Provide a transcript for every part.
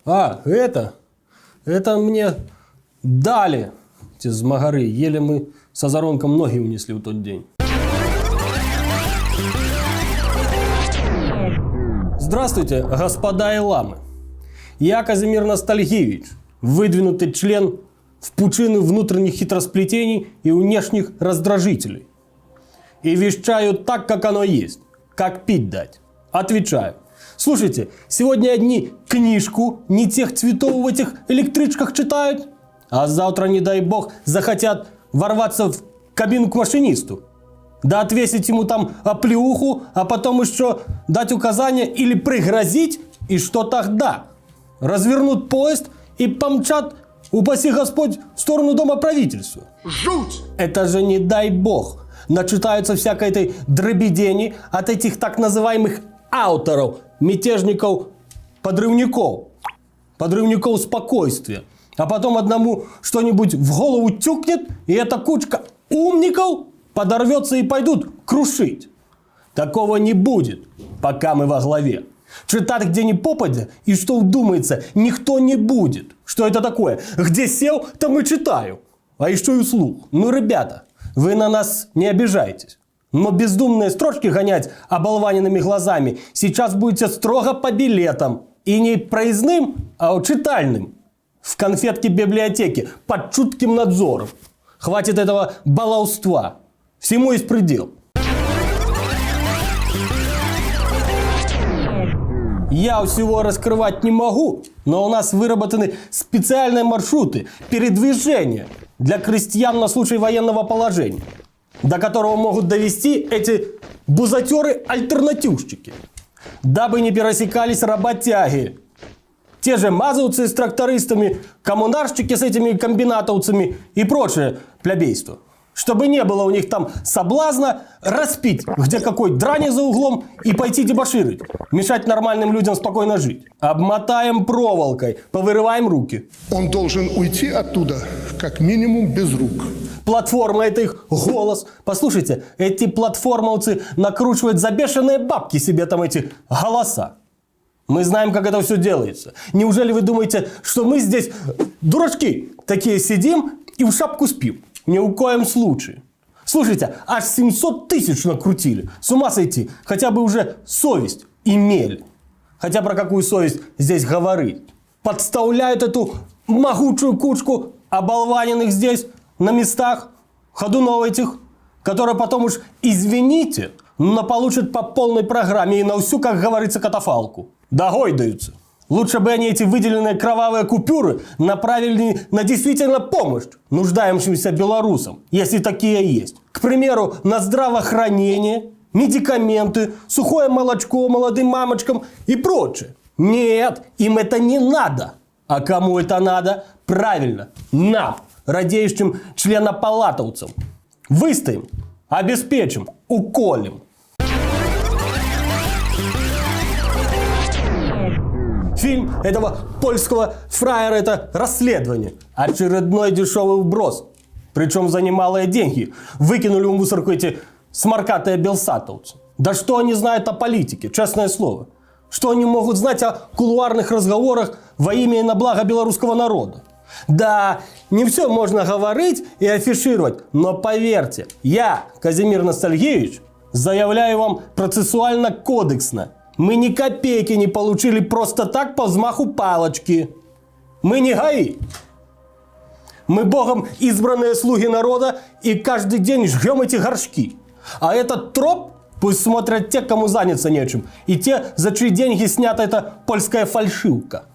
А, это мне дали эти змагары. Еле мы с Азаронком ноги унесли в тот день. Здравствуйте, господа и ламы. Я Казимир Ностальгиевич, выдвинутый член в пучины внутренних хитросплетений и внешних раздражителей. И вещаю так, как оно есть, как пить дать. Отвечаю. Слушайте, сегодня одни книжку не тех цветов в этих электричках читают, а завтра, не дай бог, захотят ворваться в кабину к машинисту. Да отвесить ему там оплеуху, а потом еще дать указания или пригрозить, и что тогда? Развернут поезд и помчат, упаси Господь, в сторону Дома правительства. Жуть! Это же не дай бог. Начитаются всякой этой дребедени от этих так называемых ауторов, мятежников, подрывников спокойствия. А потом одному что-нибудь в голову тюкнет, и эта кучка умников подорвется и пойдут крушить. Такого не будет, пока мы во главе. Читать где ни попадя, и что вдумается, никто не будет. Что это такое? Где сел, там и читаю. А еще и вслух. Ну, ребята, вы на нас не обижайтесь. Но бездумные строчки гонять оболваненными глазами сейчас будете строго по билетам. И не проездным, а читальным. В конфетке библиотеки, под чутким надзором. Хватит этого баловства. Всему есть предел. Я всего раскрывать не могу, но у нас выработаны специальные маршруты передвижения для крестьян на случай военного положения, до которого могут довести эти бузатеры-альтернативщики, дабы не пересекались работяги. Те же мазовцы с трактористами, коммунарщики с этими комбинатовцами и прочее плебейство. Чтобы не было у них там соблазна распить, где какой драни за углом, и пойти дебоширить, мешать нормальным людям спокойно жить. Обмотаем проволокой, повырываем руки. Он должен уйти оттуда, как минимум, без рук. Платформа – это их голос. Послушайте, эти платформовцы накручивают за бешеные бабки себе там эти голоса. Мы знаем, как это все делается. Неужели вы думаете, что мы здесь, дурачки, такие сидим и в шапку спим? Ни в коем случае. Слушайте, аж 700 тысяч накрутили. С ума сойти. Хотя бы уже совесть имели. Хотя про какую совесть здесь говорить? Подставляют эту могучую кучку оболваненных здесь на местах, ходунов этих, которые потом уж, извините, но получат по полной программе и на всю, как говорится, катафалку. Догойдаются. Лучше бы они эти выделенные кровавые купюры направили на действительно помощь нуждающимся белорусам, если такие есть. К примеру, на здравоохранение, медикаменты, сухое молочко молодым мамочкам и прочее. Нет, им это не надо. А кому это надо? Правильно, нам, радеющим членопалатовцам. Выстоим, обеспечим, уколем. Фильм этого польского фраера – это расследование. Очередной дешевый вброс. Причем за немалые деньги. Выкинули в мусорку эти сморкатые белсатовцы. Да что они знают о политике, честное слово. Что они могут знать о кулуарных разговорах во имя и на благо белорусского народа. Да, не все можно говорить и афишировать, но поверьте, я, Казимир Ностальгиевич, заявляю вам процессуально-кодексно. Мы ни копейки не получили просто так по взмаху палочки. Мы не ГАИ. Мы Богом избранные слуги народа и каждый день жгем эти горшки. А этот троп пусть смотрят те, кому заняться нечем, и те, за чьи деньги снята эта польская фальшивка.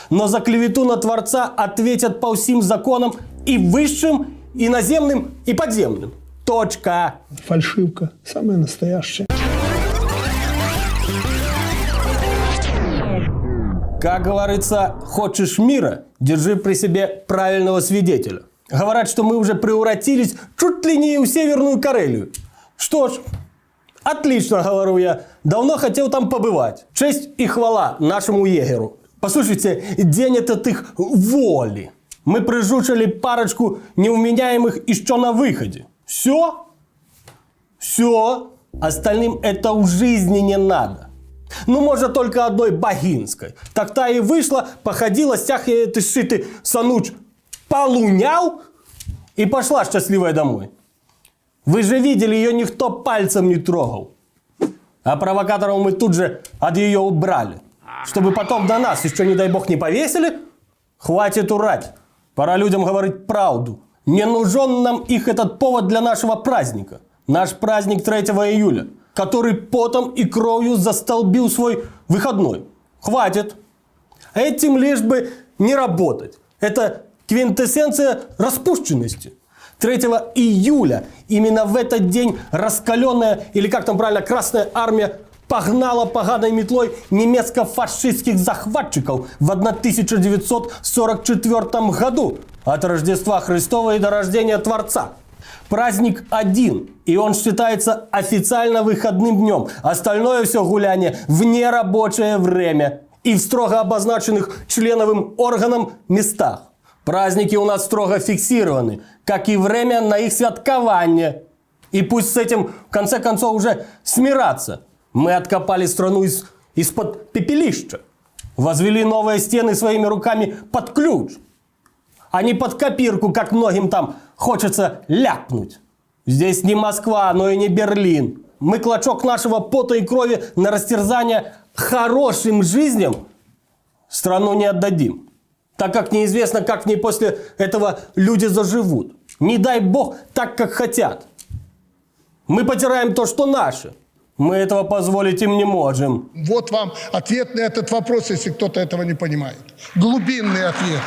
Но за клевету на Творца ответят по всем законам и высшим, и наземным, и подземным. Точка. Фальшивка. Самая настоящая. Как говорится, хочешь мира, держи при себе правильного свидетеля. Говорят, что мы уже превратились чуть ли не в Северную Карелию. Что ж, отлично, говорю я. Давно хотел там побывать. Честь и хвала нашему егеру. Послушайте, день этот их воли. Мы прижучили парочку невменяемых еще на выходе. Все? Все. Остальным это в жизни не надо. Ну, может, только одной Багинской. Так та и вышла, походила, стяг ты сшитый сануч полунял и пошла счастливая домой. Вы же видели, ее никто пальцем не трогал. А провокаторов мы тут же от ее убрали. Чтобы потом на нас еще, не дай бог, не повесили. Хватит урать. Пора людям говорить правду. Не нужен нам их этот повод для нашего праздника. Наш праздник 3 июля, который потом и кровью застолбил свой выходной. Хватит. Этим лишь бы не работать. Это квинтэссенция распущенности. 3 июля, именно в этот день раскаленная, или как там правильно, Красная Армия погнала поганой метлой немецко-фашистских захватчиков в 1944 году от Рождества Христова и до рождения Творца. Праздник один, и он считается официально выходным днем. Остальное все гуляние в нерабочее время и в строго обозначенных членовым органам местах. Праздники у нас строго фиксированы, как и время на их святкование. И пусть с этим, в конце концов, уже смираться. Мы откопали страну из-под пепелища. Возвели новые стены своими руками под ключ. А не под копирку, как многим там хочется ляпнуть. Здесь не Москва, но и не Берлин. Мы клочок нашего пота и крови на растерзание хорошим жизням страну не отдадим. Так как неизвестно, как в ней после этого люди заживут. Не дай бог так, как хотят. Мы потираем то, что наше. Мы этого позволить им не можем. Вот вам ответ на этот вопрос, если кто-то этого не понимает. Глубинный ответ.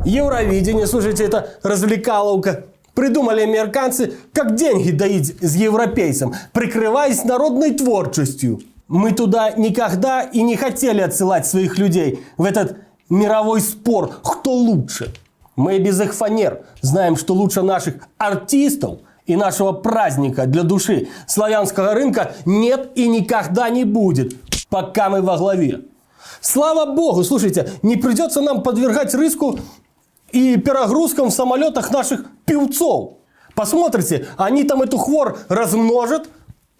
Евровидение, слушайте, это развлекаловка. Придумали американцы, как деньги доить с европейцем, прикрываясь народной творчестью. Мы туда никогда и не хотели отсылать своих людей в этот мировой спор, кто лучше. Мы без их фанер знаем, что лучше наших артистов и нашего праздника для души славянского рынка нет и никогда не будет, пока мы во главе. Слава богу, слушайте, не придется нам подвергать риску и перегрузкам в самолетах наших певцов. Посмотрите, они там эту хворь размножат,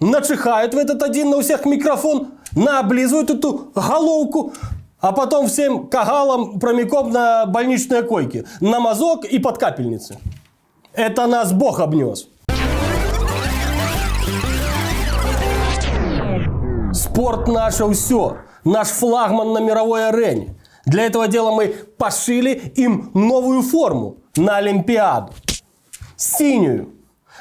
начихают в этот один на у всех микрофон, наоблизывают эту головку, а потом всем кагалам прямиком на больничные койки, на мазок и под капельницы. Это нас Бог обнес. Спорт наше все, наш флагман на мировой арене. Для этого дела мы пошили им новую форму на Олимпиаду. Синюю.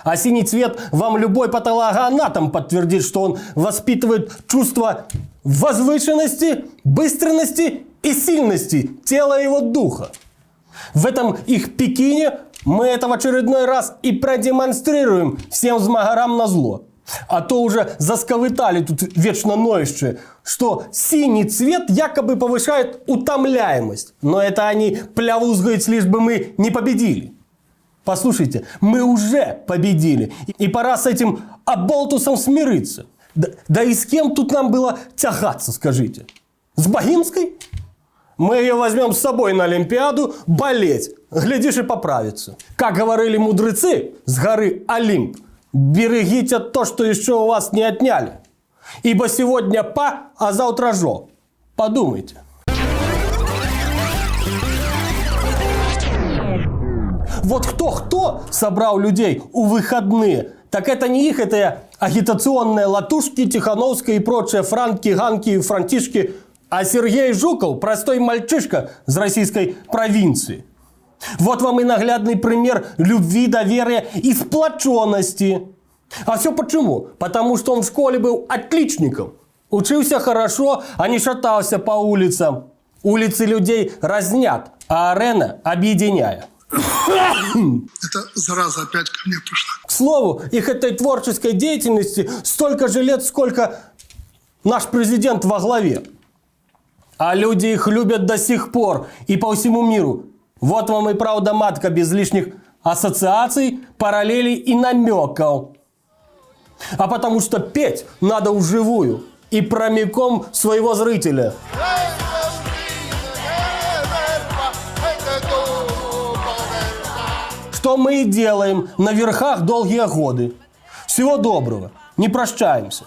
А синий цвет вам любой патологоанатом подтвердит, что он воспитывает чувство возвышенности, быстренности и сильности тела его духа. В этом их Пекине мы это в очередной раз и продемонстрируем всем змагарам назло. А то уже засковытали тут вечно ноющие, что синий цвет якобы повышает утомляемость. Но это они плявузгают, лишь бы мы не победили. Послушайте, мы уже победили. И пора с этим оболтусом смириться. Да и с кем тут нам было тягаться, скажите? С Багинской? Мы ее возьмем с собой на Олимпиаду болеть. Глядишь, и поправится. Как говорили мудрецы с горы Олимп, берегите то, что еще у вас не отняли. Ибо сегодня па, а завтра жо. Подумайте. Вот кто собрал людей у выходные, так это не их, это агитационные латушки, Тихановская и прочие Франки, Ганки и Франтишки, а Сергей Жуков, простой мальчишка с российской провинции. Вот вам и наглядный пример любви, доверия и сплоченности. А все почему? Потому что он в школе был отличником. Учился хорошо, а не шатался по улицам. Улицы людей разнят, а арена объединяет. Это зараза опять ко мне пришла. К слову, их этой творческой деятельности столько же лет, сколько наш президент во главе. А люди их любят до сих пор и по всему миру. Вот вам и правда матка без лишних ассоциаций, параллелей и намеков. А потому что петь надо вживую и прямиком своего зрителя. что мы и делаем на верхах долгие годы. Всего доброго. Не прощаемся.